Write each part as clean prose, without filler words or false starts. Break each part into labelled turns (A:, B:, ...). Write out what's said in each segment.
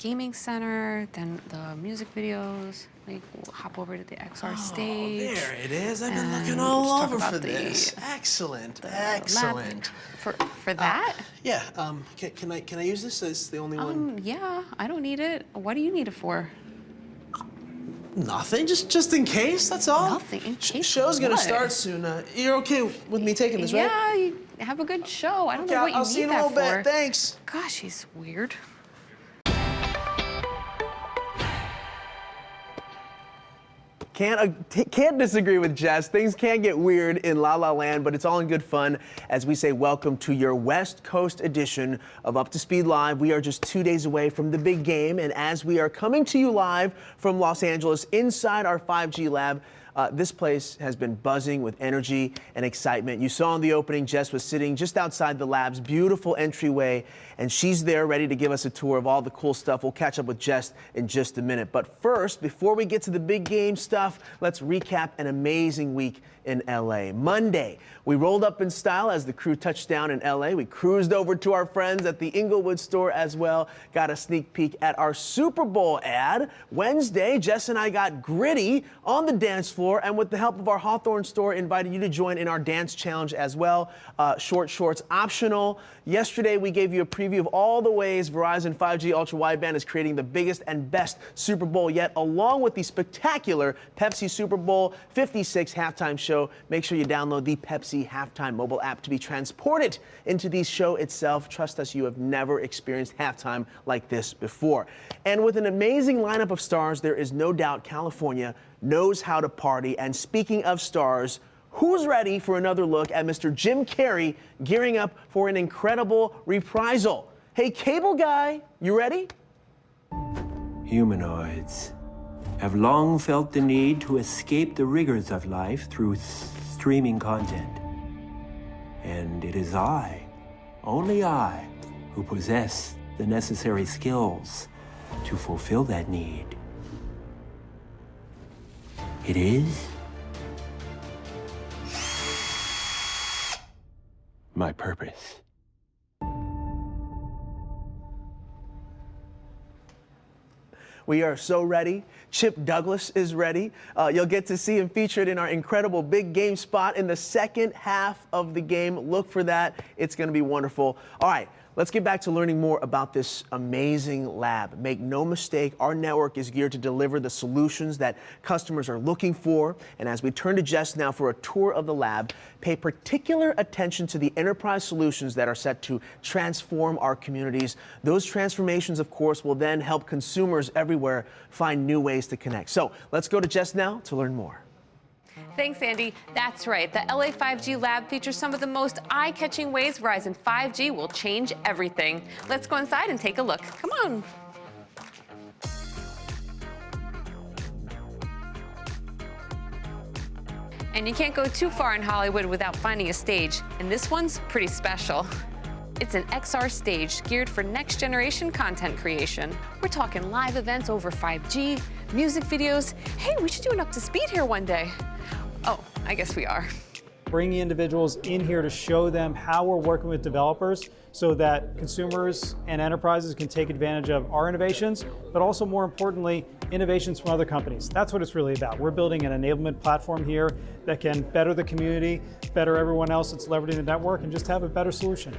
A: gaming center, then the music videos. Like, we'll hop over to the XR stage.
B: There it is. I've been looking all over for
A: the,
B: this. Excellent, excellent.
A: For that?
B: Yeah. Can I use this? It's the only one.
A: Yeah. I don't need it. What do you need it for?
B: Nothing. Just in case. That's all.
A: Nothing. In case.
B: Show's gonna
A: what?
B: start soon. You're okay with me taking this, right?
A: Yeah. You have a good show. I don't know what you
B: I'll
A: need
B: see you in a
A: that
B: little
A: for.
B: bit. Thanks.
A: Gosh, he's weird.
C: Can't disagree with Jess. Things can get weird in La La Land, but it's all in good fun as we say welcome to your West Coast edition of Up to Speed Live. We are just 2 days away from the big game, and as we are coming to you live from Los Angeles inside our 5G lab, this place has been buzzing with energy and excitement. You saw in the opening, Jess was sitting just outside the lab's beautiful entryway, and she's there ready to give us a tour of all the cool stuff. We'll catch up with Jess in just a minute. But first, before we get to the big game stuff, let's recap an amazing week in LA. Monday, we rolled up in style as the crew touched down in LA. We cruised over to our friends at the Inglewood store as well, got a sneak peek at our Super Bowl ad. Wednesday, Jess and I got gritty on the dance floor, and with the help of our Hawthorne store, invited you to join in our dance challenge as well. Short shorts optional. Yesterday, we gave you a preview of all the ways Verizon 5G Ultra Wideband is creating the biggest and best Super Bowl yet, along with the spectacular Pepsi Super Bowl 56 halftime show. Make sure you download the Pepsi Halftime mobile app to be transported into the show itself. Trust us, you have never experienced halftime like this before. And with an amazing lineup of stars, there is no doubt California knows how to party. And speaking of stars, who's ready for another look at Mr. Jim Carrey gearing up for an incredible reprisal? Hey, cable guy, you ready?
D: Humanoids have long felt the need to escape the rigors of life through streaming content. And it is I, only I, who possess the necessary skills to fulfill that need. It is my purpose.
C: We are so ready. Chip Douglas is ready. You'll get to see him featured in our incredible big game spot in the second half of the game. Look for that. It's going to be wonderful. All right, let's get back to learning more about this amazing lab. Make no mistake, our network is geared to deliver the solutions that customers are looking for. And as we turn to Jess now for a tour of the lab, pay particular attention to the enterprise solutions that are set to transform our communities. Those transformations, of course, will then help consumers everywhere find new ways to connect. So let's go to Jess now to learn more.
A: Thanks, Andy. That's right. The LA 5G lab features some of the most eye-catching ways Verizon 5G will change everything. Let's go inside and take a look. Come on. And you can't go too far in Hollywood without finding a stage, and this one's pretty special. It's an XR stage geared for next-generation content creation. We're talking live events over 5G, music videos. Hey, we should do an Up to Speed here one day. Oh, I guess we are.
E: Bringing individuals in here to show them how we're working with developers so that consumers and enterprises can take advantage of our innovations, but also more importantly, innovations from other companies. That's what it's really about. We're building an enablement platform here that can better the community, better everyone else that's leveraging the network, and just have a better solution.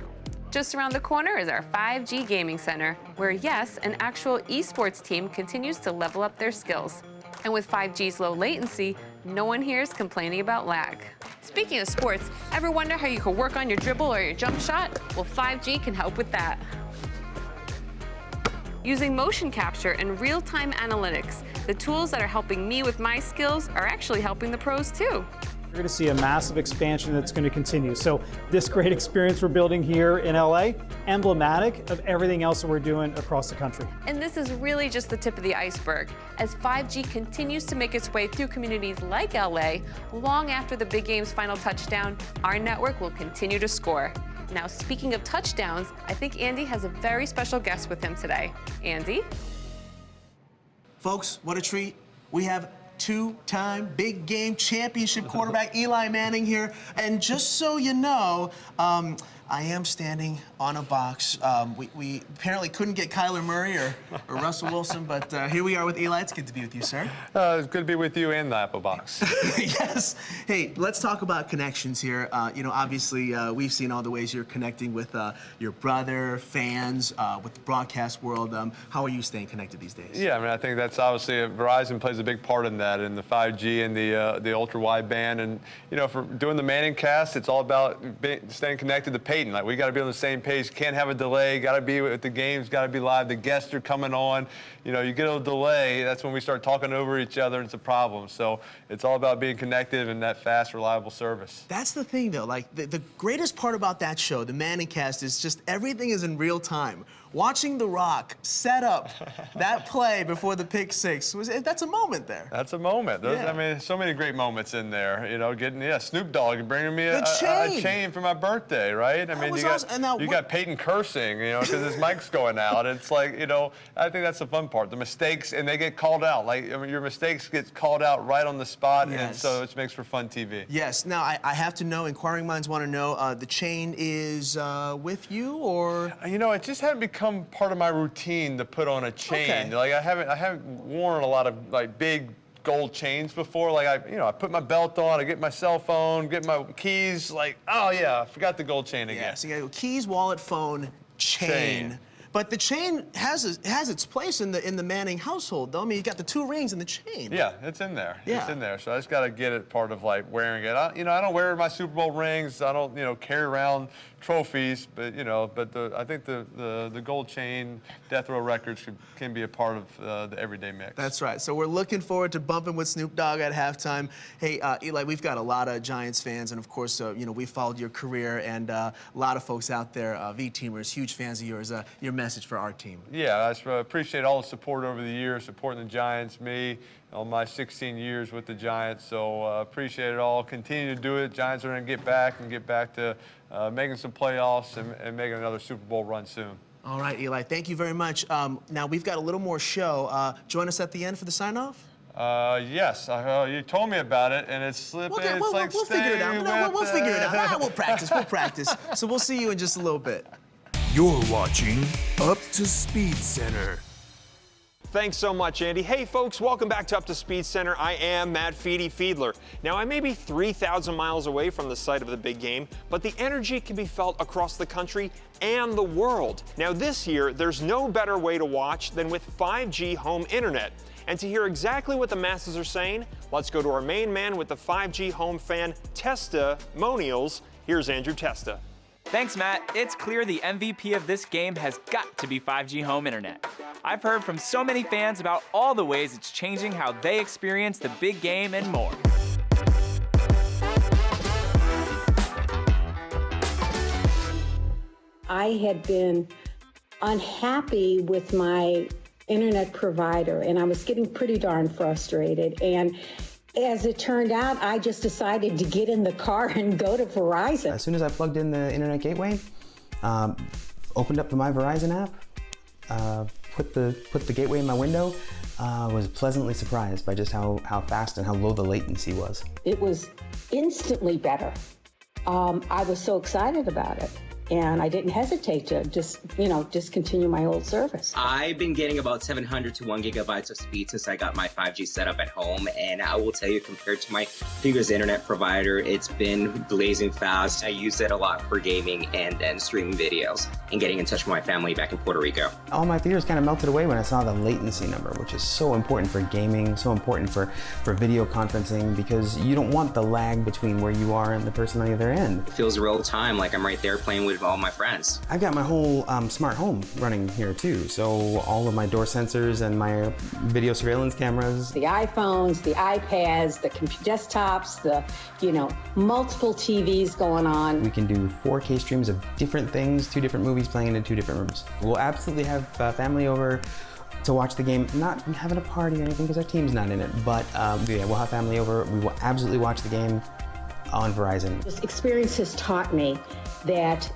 A: Just around the corner is our 5G gaming center, where yes, an actual esports team continues to level up their skills. And with 5G's low latency, no one here is complaining about lag. Speaking of sports, ever wonder how you can work on your dribble or your jump shot? Well, 5G can help with that. Using motion capture and real-time analytics, the tools that are helping me with my skills are actually helping the pros too.
E: You're going to see a massive expansion that's going to continue. So this great experience we're building here in LA, emblematic of everything else that we're doing across the country.
A: And this is really just the tip of the iceberg. As 5G continues to make its way through communities like LA, long after the big game's final touchdown, our network will continue to score. Now, speaking of touchdowns, I think Andy has a very special guest with him today. Andy?
B: Folks, what a treat. We have two-time big game championship quarterback Eli Manning here. And just so you know, I am standing on a box. We apparently couldn't get Kyler Murray or Russell Wilson, but here we are with Eli. It's good to be with you, sir.
F: It's good to be with you and the Apple box.
B: Yes. Hey, let's talk about connections here. You know, obviously, we've seen all the ways you're connecting with your brother, fans, with the broadcast world. How are you staying connected these days?
F: Yeah, I mean, I think that's obviously Verizon plays a big part in that, in the 5G and the ultra wideband, and you know, for doing the Manning cast, it's all about staying connected to Peyton. Like, we got to be on the same page. Can't have a delay. Got to be at the games. Got to be live. The guests are coming on. You know, you get a delay, that's when we start talking over each other, and it's a problem. So it's all about being connected and that fast, reliable service.
B: That's the thing, though. Like, the greatest part about that show, the Manning cast, is just everything is in real time. Watching The Rock set up that play before the pick six, that's a moment there.
F: That's a moment.
B: Yeah.
F: I mean, so many great moments in there. You know, getting Snoop Dogg bringing me a chain for my birthday, right? I mean, you got Peyton cursing, you know, because his mic's going out. It's like, you know, I think that's the fun part. The mistakes, and they get called out. Like, I mean, your mistakes get called out right on the spot,
B: yes.
F: And so it makes for fun TV.
B: Yes. Now, I have to know, inquiring minds want to know, the chain is with you, or?
F: You know, it just hadn't become part of my routine to put on a chain.
B: Okay.
F: Like, I haven't worn a lot of like big gold chains before. Like, I put my belt on, I get my cell phone, get my keys. Like, oh yeah, I forgot the gold chain again.
B: Yeah. So you got to go keys, wallet, phone, chain. But the chain has its place in the Manning household, though. I mean, you got the 2 rings and the chain.
F: Yeah, it's in there.
B: Yeah.
F: It's in there. So I just got to get it part of like wearing it. I don't wear my Super Bowl rings. I don't, carry around trophies. But I think the gold chain, death row records can be a part of the everyday mix.
B: That's right. So we're looking forward to bumping with Snoop Dogg at halftime. Hey, Eli, we've got a lot of Giants fans, and of course, we followed your career, and a lot of folks out there, V-teamers, huge fans of yours. Your message for our team.
F: Yeah, I appreciate all the support over the years, supporting the Giants, me, all my 16 years with the Giants. So appreciate it all. Continue to do it. Giants are going to get back to making some playoffs and making another Super Bowl run soon.
B: All right, Eli, thank you very much. Now, we've got a little more show. Join us at the end for the sign-off?
F: Yes, you told me about it, and it's slipping.
B: We'll figure it out. We'll figure it out. We'll practice. So we'll see you in just a little bit.
G: You're watching Up to Speed Center.
H: Thanks so much, Andy. Hey, folks, welcome back to Up to Speed Center. I am Fiedy Fiedler. Now, I may be 3,000 miles away from the site of the big game, but the energy can be felt across the country and the world. Now, this year, there's no better way to watch than with 5G home internet. And to hear exactly what the masses are saying, let's go to our main man with the 5G home fan Testamonials. Here's Andrew Testa.
I: Thanks, Matt. It's clear the MVP of this game has got to be 5G home internet. I've heard from so many fans about all the ways it's changing how they experience the big game and more.
J: I had been unhappy with my internet provider, and I was getting pretty darn frustrated. And as it turned out, I just decided to get in the car and go to Verizon.
K: As soon as I plugged in the internet gateway, opened up the My Verizon app, put the gateway in my window, was pleasantly surprised by just how fast and how low the latency was.
J: It was instantly better. I was so excited about it. And I didn't hesitate to just discontinue my old service.
L: I've been getting about 700 to 1 gigabytes of speed since I got my 5G set up at home. And I will tell you, compared to my previous internet provider, it's been blazing fast. I use it a lot for gaming and streaming videos and getting in touch with my family back in Puerto Rico.
K: All my fears kind of melted away when I saw the latency number, which is so important for gaming, so important for video conferencing, because you don't want the lag between where you are and the person on the other end.
L: It feels real time, like I'm right there playing with all my friends.
K: I've got my whole smart home running here too, so all of my door sensors and my video surveillance cameras.
J: The iPhones, the iPads, the desktops, the multiple TVs going on.
K: We can do 4K streams of different things, 2 different movies playing in 2 different rooms. We'll absolutely have family over to watch the game, not having a party or anything because our team's not in it, but we'll have family over. We will absolutely watch the game on Verizon. This experience has taught me that,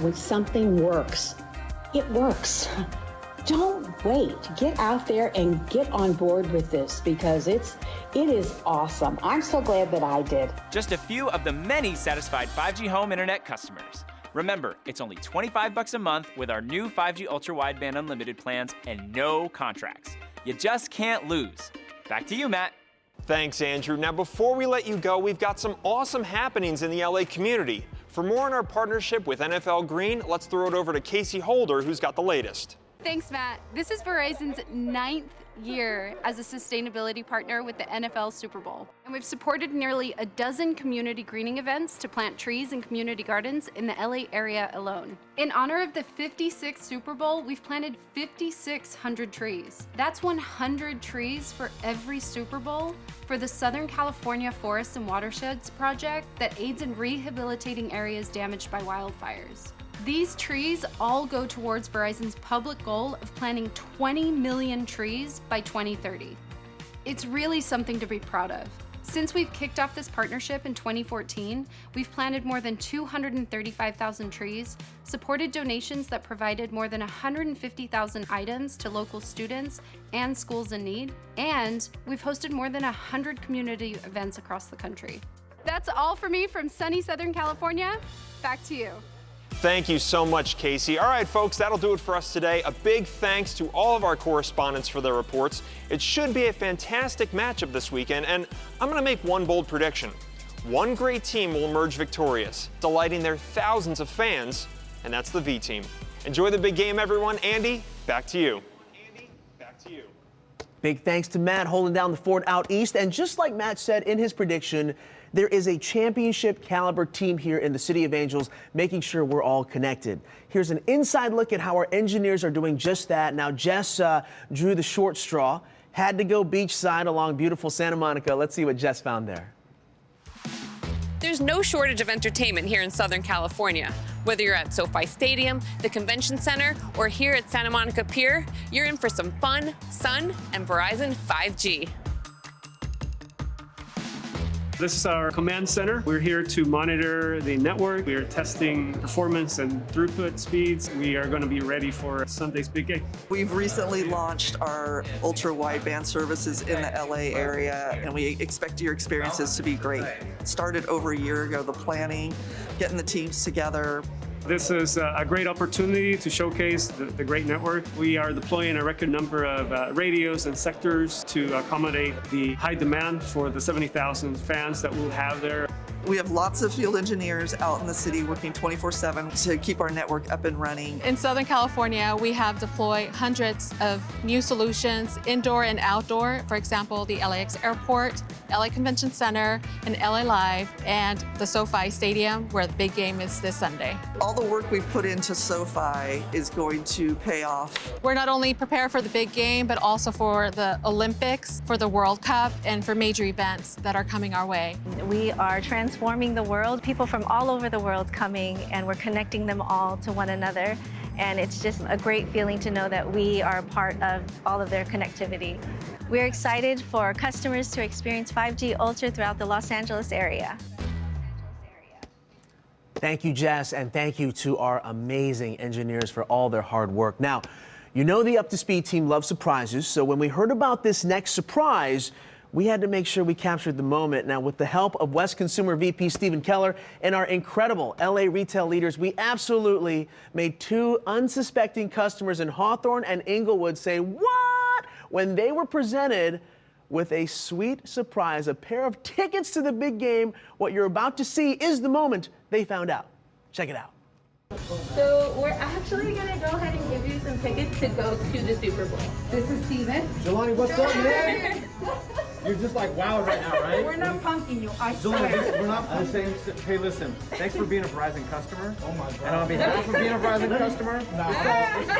K: when something works, it works. Don't wait. Get out there and get on board with this because it is awesome. I'm so glad that I did.
I: Just a few of the many satisfied 5G home internet customers. Remember, it's only $25 a month with our new 5G Ultra Wideband Unlimited plans and no contracts. You just can't lose. Back to you, Matt.
H: Thanks, Andrew. Now, before we let you go, we've got some awesome happenings in the LA community. For more on our partnership with NFL Green, let's throw it over to Casey Holder, who's got the latest.
M: Thanks, Matt. This is Verizon's 9th year as a sustainability partner with the NFL Super Bowl. And we've supported nearly a dozen community greening events to plant trees in community gardens in the LA area alone. In honor of the 56th Super Bowl, we've planted 5,600 trees. That's 100 trees for every Super Bowl for the Southern California Forests and Watersheds project that aids in rehabilitating areas damaged by wildfires. These trees all go towards Verizon's public goal of planting 20 million trees by 2030. It's really something to be proud of. Since we've kicked off this partnership in 2014, we've planted more than 235,000 trees, supported donations that provided more than 150,000 items to local students and schools in need, and we've hosted more than 100 community events across the country. That's all for me from sunny Southern California. Back to you.
H: Thank you so much, Casey. All right, folks, that'll do it for us today. A big thanks to all of our correspondents for their reports. It should be a fantastic matchup this weekend, and I'm going to make one bold prediction. One great team will emerge victorious, delighting their thousands of fans, and that's the V team. Enjoy the big game, everyone. Andy, back to you.
C: Big thanks to Matt holding down the fort out east. And just like Matt said in his prediction, there is a championship caliber team here in the City of Angels, making sure we're all connected. Here's an inside look at how our engineers are doing just that. Now, Jess drew the short straw, had to go beachside along beautiful Santa Monica. Let's see what Jess found there.
A: There's no shortage of entertainment here in Southern California. Whether you're at SoFi Stadium, the Convention Center, or here at Santa Monica Pier, you're in for some fun, sun, and Verizon 5G.
N: This is our command center. We're here to monitor the network. We are testing performance and throughput speeds. We are going to be ready for Sunday's big game.
O: We've recently launched our ultra wideband services in the LA area, and we expect your experiences to be great. It started over a year ago, the planning, getting the teams together.
N: This is a great opportunity to showcase the great network. We are deploying a record number of radios and sectors to accommodate the high demand for the 70,000 fans that we'll have there.
O: We have lots of field engineers out in the city working 24/7 to keep our network up and running.
P: In Southern California, we have deployed hundreds of new solutions, indoor and outdoor. For example, the LAX Airport, LA Convention Center, and LA Live, and the SoFi Stadium, where the big game is this Sunday.
O: All the work we've put into SoFi is going to pay off.
P: We're not only prepared for the big game, but also for the Olympics, for the World Cup, and for major events that are coming our way.
Q: We are transforming the world, people from all over the world coming, and we're connecting them all to one another. And it's just a great feeling to know that we are a part of all of their connectivity. We're excited for customers to experience 5G Ultra throughout the Los Angeles area.
C: Thank you, Jess, and thank you to our amazing engineers for all their hard work. Now, you know the Up to Speed team loves surprises, so when we heard about this next surprise, we had to make sure we captured the moment. Now, with the help of West Consumer VP Stephen Keller and our incredible LA retail leaders, we absolutely made two unsuspecting customers in Hawthorne and Inglewood say, "What?" when they were presented with a sweet surprise, a pair of tickets to the big game. What you're about to see is the moment they found out. Check it out.
R: So we're actually going to go ahead and give you some tickets to go to the Super Bowl. This is Steven.
S: Jelani, what's up, man? You're just like wow right now, right?
R: We're not punking you, I
S: Jelani,
R: swear.
S: we're not punking. Hey, listen, thanks for being a Verizon customer. Oh my God. And on behalf of being a Verizon customer,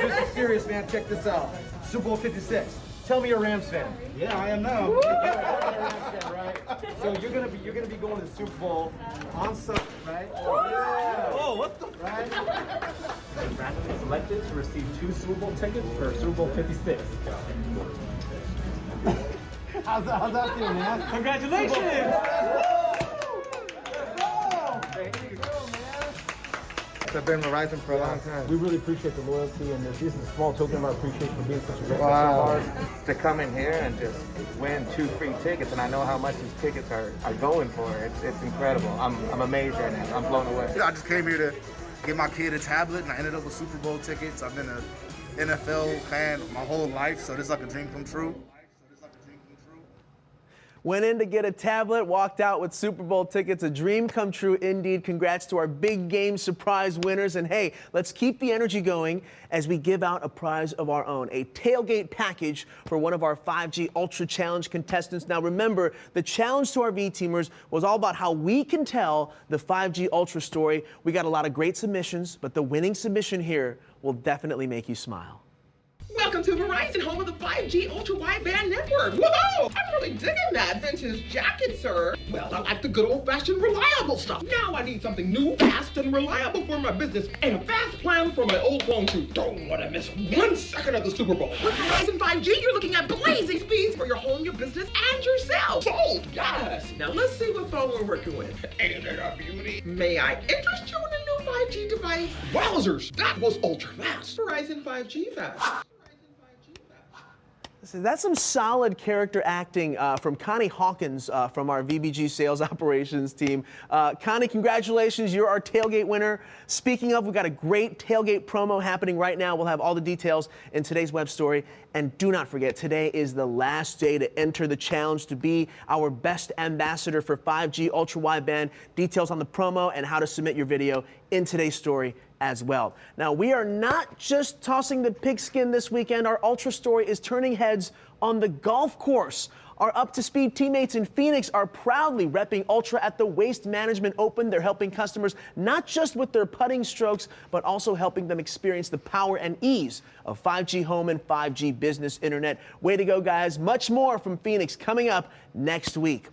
S: this is serious, man. Check this out. Super Bowl 56. Tell me you're a Rams fan. Yeah, I am now. You're a Rams fan, right? So you're gonna be going to the Super Bowl on Sunday, right? Yeah. Oh, what the? Right? Randomly selected to receive 2 Super Bowl tickets for Super Bowl 56. How's that feel, man? Congratulations! I've been Verizon for a long time. We really appreciate the loyalty, and this is a small token of our appreciation for being such a great customer of ours. To come in here and just win 2 free tickets, and I know how much these tickets are going for. It's incredible. I'm amazed right now. I'm blown away.
T: I just came here to get my kid a tablet, and I ended up with Super Bowl tickets. I've been an NFL fan my whole life, so this is like a dream come true.
C: Went in to get a tablet, walked out with Super Bowl tickets. A dream come true indeed. Congrats to our big game surprise winners. And hey, let's keep the energy going as we give out a prize of our own, a tailgate package for one of our 5G Ultra Challenge contestants. Now remember, the challenge to our V-teamers was all about how we can tell the 5G Ultra story. We got a lot of great submissions, but the winning submission here will definitely make you smile.
U: Welcome to Verizon, home of the 5G Ultra Wideband network. Whoa! I'm really digging that vintage jacket, sir. Well, I like the good old-fashioned reliable stuff. Now I need something new, fast, and reliable for my business, and a fast plan for my old phone too. Don't want to miss 1 second of the Super Bowl. With Verizon 5G, you're looking at blazing speeds for your home, your business, and yourself. Sold! Yes! Now let's see what phone we're working with. Ain't it a beauty? May I interest you in a new 5G device? Wowzers! That was ultra fast. Verizon 5G fast.
C: That's some solid character acting from Connie Hawkins from our VBG sales operations team. Connie, congratulations. You're our tailgate winner. Speaking of, we've got a great tailgate promo happening right now. We'll have all the details in today's web story. And do not forget, today is the last day to enter the challenge to be our best ambassador for 5G Ultra Wideband. Details on the promo and how to submit your video in today's story as well. Now, we are not just tossing the pigskin this weekend. Our Ultra story is turning heads on the golf course. Our up-to-speed teammates in Phoenix are proudly repping Ultra at the Waste Management Open. They're helping customers not just with their putting strokes, but also helping them experience the power and ease of 5G home and 5G business internet. Way to go, guys. Much more from Phoenix coming up next week.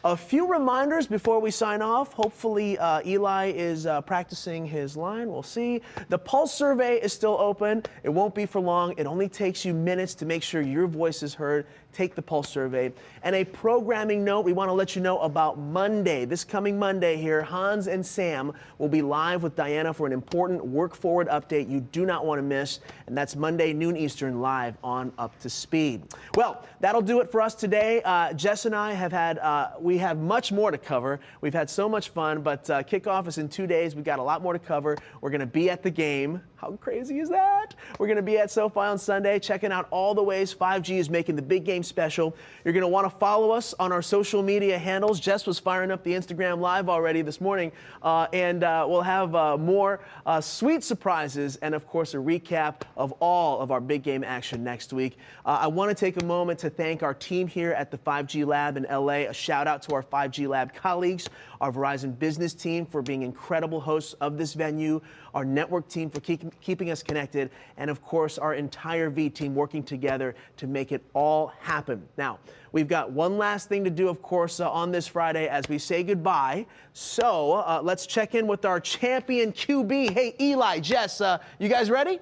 C: A few reminders before we sign off. Hopefully Eli is practicing his line. We'll see. The Pulse survey is still open. It won't be for long. It only takes you minutes to make sure your voice is heard. Take the Pulse survey. And a programming note, we want to let you know about Monday. This coming Monday here, Hans and Sam will be live with Diana for an important Work Forward update you do not want to miss. And that's Monday, noon Eastern, live on Up to Speed. Well, that'll do it for us today. Jess and I have had, we have much more to cover. We've had so much fun, but kickoff is in 2 days. We've got a lot more to cover. We're going to be at the game. How crazy is that? We're going to be at SoFi on Sunday, checking out all the ways 5G is making the big game special. You're going to want to follow us on our social media handles. Jess was firing up the Instagram Live already this morning, and we'll have more sweet surprises and, of course, a recap of all of our big game action next week. I want to take a moment to thank our team here at the 5G Lab in LA. A shout out to our 5G Lab colleagues, our Verizon business team for being incredible hosts of this venue, our network team for keeping us connected, and of course our entire V team working together to make it all happen. Now, we've got one last thing to do, of course, on this Friday as we say goodbye. So let's check in with our champion QB. Hey, Eli, Jess, you guys ready?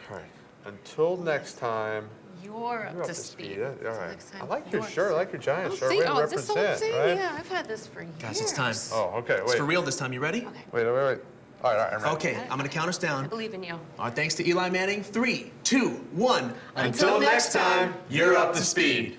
F: All right. Until next time.
A: You're up to speed.
F: All right. I like your shirt. I like your Giants shirt. Way to
A: is this the whole
F: represent,
A: thing?
F: right?
A: Yeah, I've had this for years.
B: Guys, it's time.
F: Oh, okay. Wait.
B: It's for real this time. You ready?
F: Wait. All right, I'm ready.
B: Okay, I'm going to count us down.
A: I believe in you.
B: Thanks to Eli Manning. 3, 2, 1.
F: Until next time, you're up to speed.